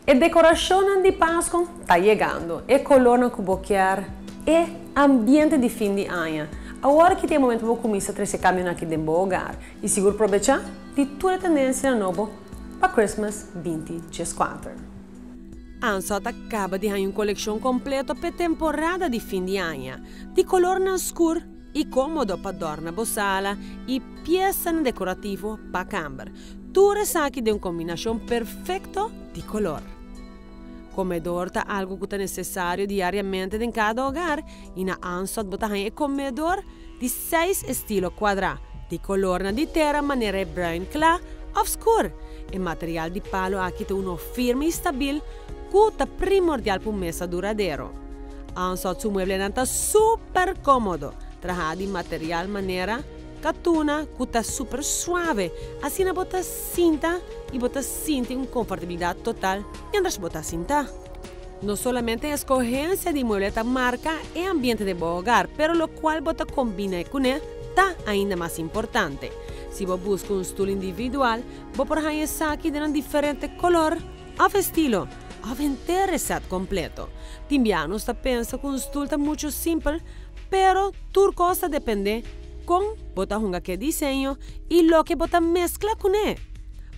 E decorazione di Pasqua sta llegando, e colore cuboquier, e ambiente di fin di anno. Agora que tem momento para começar a trazer caminho aqui dentro do hogar e seguro aproveitar de toda a tendência nova para Christmas 2024. Ansot acaba de ganhar uma coleção completa para a temporada de fim de ano, de color escuro e cômodo para adornar a sala e peças decorativas para camper. Tudo aqui de uma combinação perfeita de color. Comedor é algo que é necessário diariamente em cada hogar e na Ansot botahan comedor de 6 estilo quadrado, de color de terra maneira brown clar ou escuro. E material de palo aqui tem firme e stabil que é primordial para mesa duradeiro. Ansot su mueble é super cômodo, trajado de material maneira catuna que é super suave, assim bota cinta e bota sinta uma confortabilidade total mientras bota cinta. Não somente a escolha de mueble marca e ambiente de bom hogar, pero lo cual bota combina com ele está ainda mais importante. Se você busca um estilo individual, você pode achar aqui de um diferente color ou estilo, ou inteiro set completo. Timbiano está pensa que um estilo está muito simples, pero tudo coisa depende com bota hunga que desenho e lo que bota mescla com ele.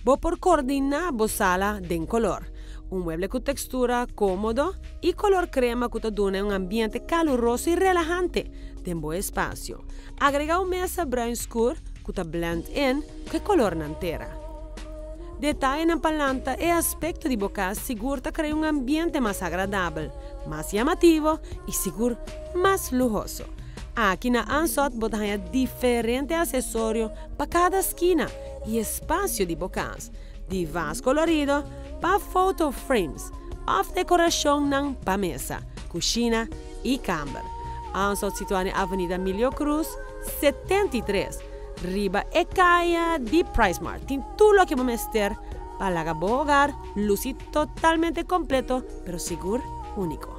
Você pode coordenar a sala de color. Um mueble com textura cômodo e color crema que te dá um ambiente caloroso e relajante de um bom espaço. Agrega uma mesa brown escuro que te blend in com color inteira. Detalhe na palanta e aspecto de boca seguro te cria um ambiente mais agradável, mais chamativo e seguro mais luxuoso. Aqui na Ansot você tem diferentes acessórios para cada esquina e espaço de bocas, de vaso colorido para photo frames, of decoração para mesa, cozinha e camper. Ansot situada na Avenida Milho Cruz, 73, riba e caia de Price Mart. Tem tudo o que vamos ter para o hogar, luz totalmente completo, pero seguro, único.